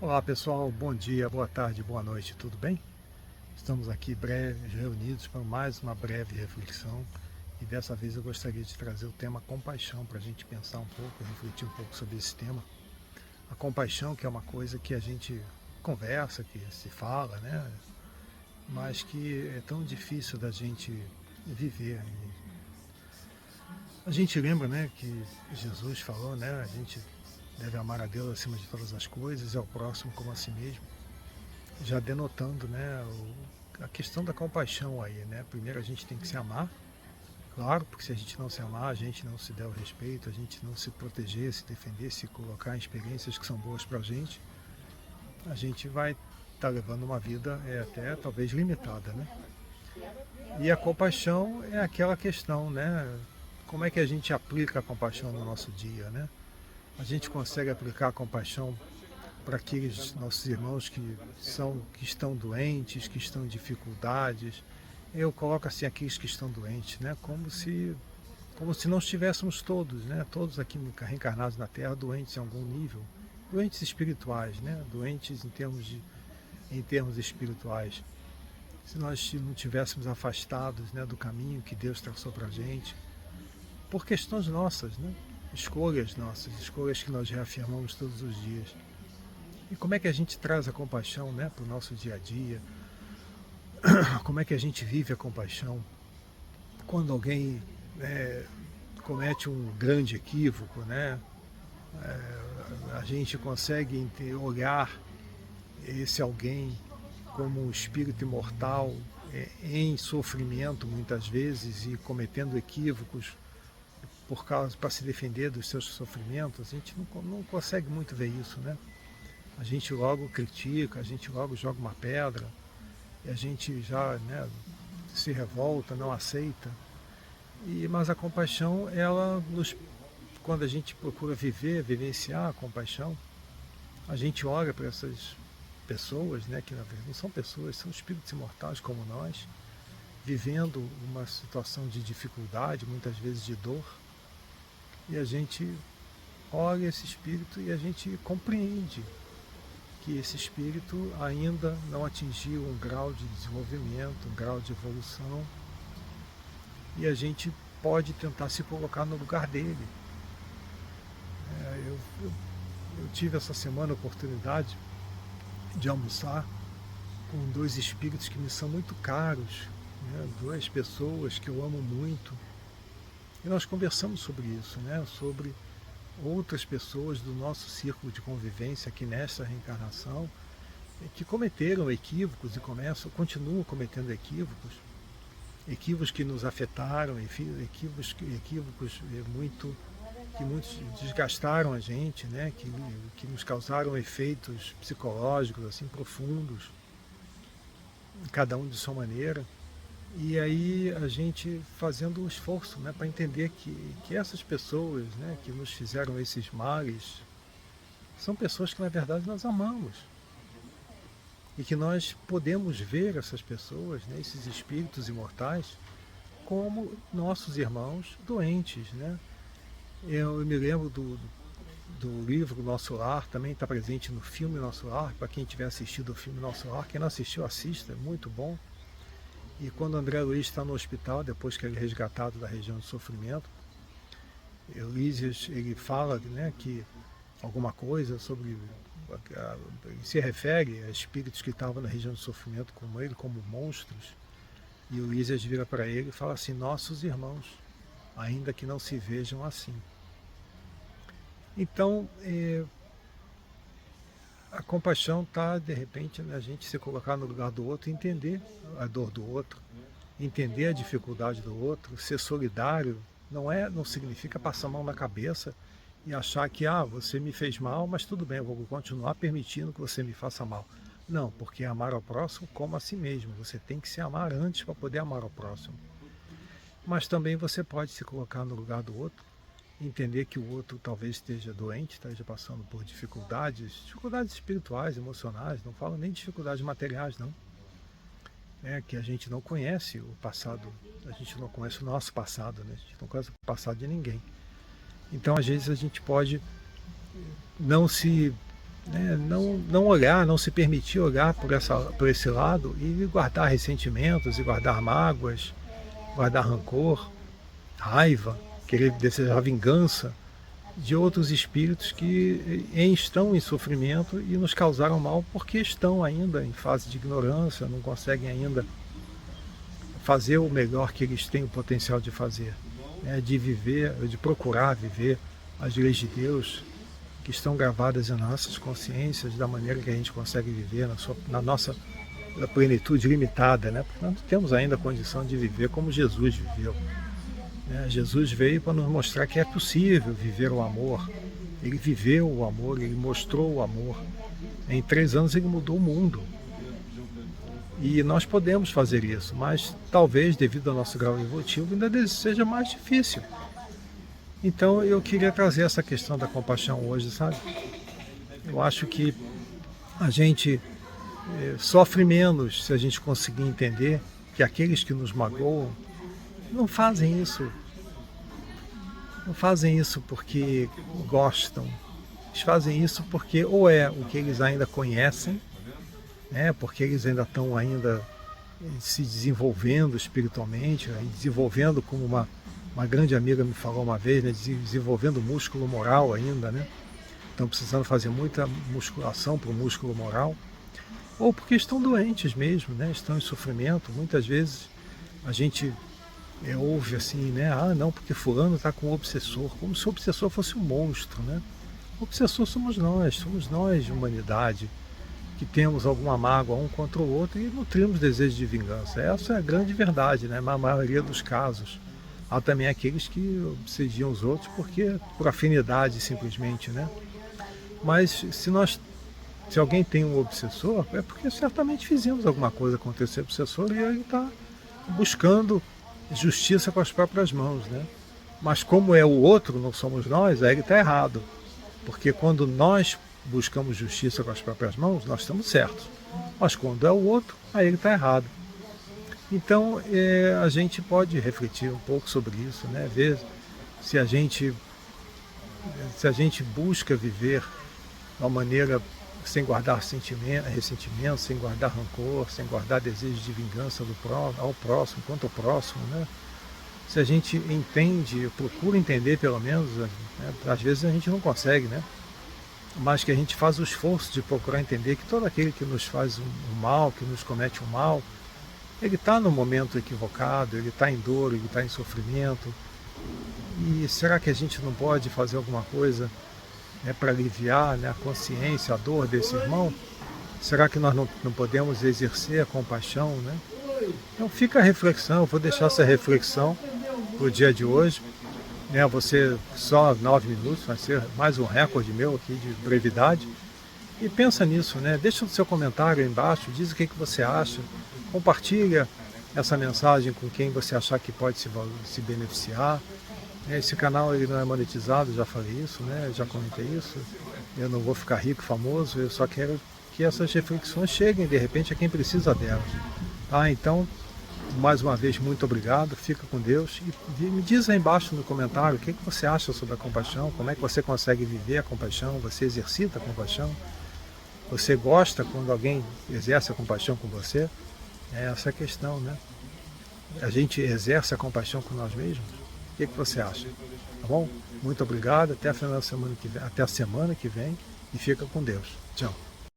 Olá pessoal, bom dia, boa tarde, boa noite, tudo bem? Estamos aqui breves, reunidos para mais uma breve reflexão e dessa vez eu gostaria de trazer o tema compaixão para a gente pensar um pouco, refletir um pouco sobre esse tema. A compaixão, que é uma coisa que a gente conversa, que se fala, né? Mas que é tão difícil da gente viver. E a gente lembra, né, que Jesus falou, né? A gente deve amar a Deus acima de todas as coisas e ao próximo como a si mesmo. Já denotando, né, a questão da compaixão aí, né? Primeiro a gente tem que se amar, claro, porque se a gente não se amar, a gente não se der o respeito, a gente não se proteger, se defender, se colocar em experiências que são boas pra gente, a gente vai estar levando uma vida até talvez limitada, né? E a compaixão é aquela questão, né? Como é que a gente aplica a compaixão no nosso dia, né? A gente consegue aplicar a compaixão para aqueles nossos irmãos que estão doentes, que estão em dificuldades. Eu coloco assim aqueles que estão doentes, né? Como se não estivéssemos todos, né? Todos aqui reencarnados na Terra doentes em algum nível, doentes espirituais, né? Doentes em termos espirituais. Se nós não tivéssemos afastados, né, do caminho que Deus traçou para a gente, por questões nossas, né? Escolhas nossas, escolhas que nós reafirmamos todos os dias. E como é que a gente traz a compaixão, né, para o nosso dia a dia? Como é que a gente vive a compaixão? Quando alguém comete um grande equívoco, né, a gente consegue olhar esse alguém como um espírito imortal em sofrimento muitas vezes e cometendo equívocos por causa para se defender dos seus sofrimentos. A gente não consegue muito ver isso, né? A gente logo critica, a gente logo joga uma pedra, e a gente já, né, se revolta, não aceita. Mas a compaixão, quando a gente procura vivenciar a compaixão, a gente olha para essas pessoas, né, que na verdade não são pessoas, são espíritos imortais como nós, vivendo uma situação de dificuldade, muitas vezes de dor, e a gente olha esse espírito e a gente compreende que esse espírito ainda não atingiu um grau de desenvolvimento, um grau de evolução, e a gente pode tentar se colocar no lugar dele. Eu tive essa semana a oportunidade de almoçar com dois espíritos que me são muito caros, né? Duas pessoas que eu amo muito, e nós conversamos sobre isso, né? Sobre outras pessoas do nosso círculo de convivência aqui nesta reencarnação, que cometeram equívocos e continuam cometendo equívocos que nos afetaram, equívocos que muitos desgastaram a gente, né? Que nos causaram efeitos psicológicos assim profundos, cada um de sua maneira. E aí a gente fazendo um esforço, né, para entender que essas pessoas, né, que nos fizeram esses males são pessoas que na verdade nós amamos. E que nós podemos ver essas pessoas, né, esses espíritos imortais, como nossos irmãos doentes, né? Eu me lembro do livro Nosso Lar, também está presente no filme Nosso Lar, para quem tiver assistido o filme Nosso Lar, quem não assistiu, assista, é muito bom. E quando André Luiz está no hospital, depois que ele é resgatado da região de sofrimento, Elísias, ele fala, né, que alguma coisa sobre... Ele se refere a espíritos que estavam na região de sofrimento como ele, como monstros, e Elísias vira para ele e fala assim: nossos irmãos, ainda que não se vejam assim. Então, a compaixão está, de repente, na gente se colocar no lugar do outro, entender a dor do outro, entender a dificuldade do outro, ser solidário. Não significa passar a mão na cabeça e achar que você me fez mal, mas tudo bem, eu vou continuar permitindo que você me faça mal. Não, porque amar ao próximo como a si mesmo. Você tem que se amar antes para poder amar ao próximo. Mas também você pode se colocar no lugar do outro, entender que o outro talvez esteja doente, esteja passando por dificuldades espirituais, emocionais, não falo nem de dificuldades materiais, não. Que a gente não conhece o passado, a gente não conhece o nosso passado, né? A gente não conhece o passado de ninguém. Então, às vezes, a gente pode não se né? Não olhar, não se permitir olhar por esse lado e guardar ressentimentos, e guardar mágoas, guardar rancor, raiva, querer desejar vingança de outros espíritos que estão em sofrimento e nos causaram mal porque estão ainda em fase de ignorância, não conseguem ainda fazer o melhor que eles têm o potencial de fazer, né? De viver, de procurar viver as leis de Deus que estão gravadas em nossas consciências da maneira que a gente consegue viver na nossa plenitude limitada, né? Porque nós não temos ainda a condição de viver como Jesus viveu. Jesus veio para nos mostrar que é possível viver o amor. Ele viveu o amor, ele mostrou o amor. Em 3 anos ele mudou o mundo. E nós podemos fazer isso, mas talvez devido ao nosso grau evolutivo ainda seja mais difícil. Então eu queria trazer essa questão da compaixão hoje, sabe? Eu acho que a gente sofre menos se a gente conseguir entender que aqueles que nos magoam não fazem isso porque gostam. Eles fazem isso porque ou é o que eles ainda conhecem, né, porque eles ainda estão se desenvolvendo espiritualmente, desenvolvendo, como uma grande amiga me falou uma vez, né, desenvolvendo músculo moral ainda, né? Estão precisando fazer muita musculação para o músculo moral, ou porque estão doentes mesmo, né, estão em sofrimento. Muitas vezes a gente ouve assim, né? Ah, não, porque fulano está com um obsessor, como se o obsessor fosse um monstro, né? O obsessor somos nós de humanidade, que temos alguma mágoa um contra o outro e nutrimos desejo de vingança. Essa é a grande verdade, né? Na maioria dos casos. Há também aqueles que obsediam os outros por afinidade simplesmente, né? Mas se alguém tem um obsessor, é porque certamente fizemos alguma coisa contra esse obsessor e ele está buscando justiça com as próprias mãos, né? Mas como é o outro, não somos nós, aí ele está errado. Porque quando nós buscamos justiça com as próprias mãos, nós estamos certos. Mas quando é o outro, aí ele está errado. Então a gente pode refletir um pouco sobre isso, né? Ver se a gente busca viver de uma maneira sem guardar ressentimento, sem guardar rancor, sem guardar desejo de vingança ao próximo, quanto ao próximo, né? Se a gente entende, procura entender pelo menos, né? Às vezes a gente não consegue, né? Mas que a gente faz o esforço de procurar entender que todo aquele que nos faz o mal, que nos comete o mal, ele está no momento equivocado, ele está em dor, ele está em sofrimento. E será que a gente não pode fazer alguma coisa, né, para aliviar, né, a consciência, a dor desse irmão? Será que nós não podemos exercer a compaixão, né? Então fica a reflexão, eu vou deixar essa reflexão para o dia de hoje, né? Você só 9 minutos, vai ser mais um recorde meu aqui de brevidade. E pensa nisso, né? Deixa o seu comentário aí embaixo, diz o que você acha, compartilha essa mensagem com quem você achar que pode se beneficiar. Esse canal ele não é monetizado, já falei isso, né? Já comentei isso. Eu não vou ficar rico, famoso, eu só quero que essas reflexões cheguem de repente a quem precisa delas. Tá? Então, mais uma vez, muito obrigado, fica com Deus e me diz aí embaixo no comentário o que você acha sobre a compaixão, como é que você consegue viver a compaixão, você exercita a compaixão, você gosta quando alguém exerce a compaixão com você? É essa a questão, né? A gente exerce a compaixão com nós mesmos? O que você acha? Tá bom? Muito obrigado, até a semana que vem e fica com Deus. Tchau.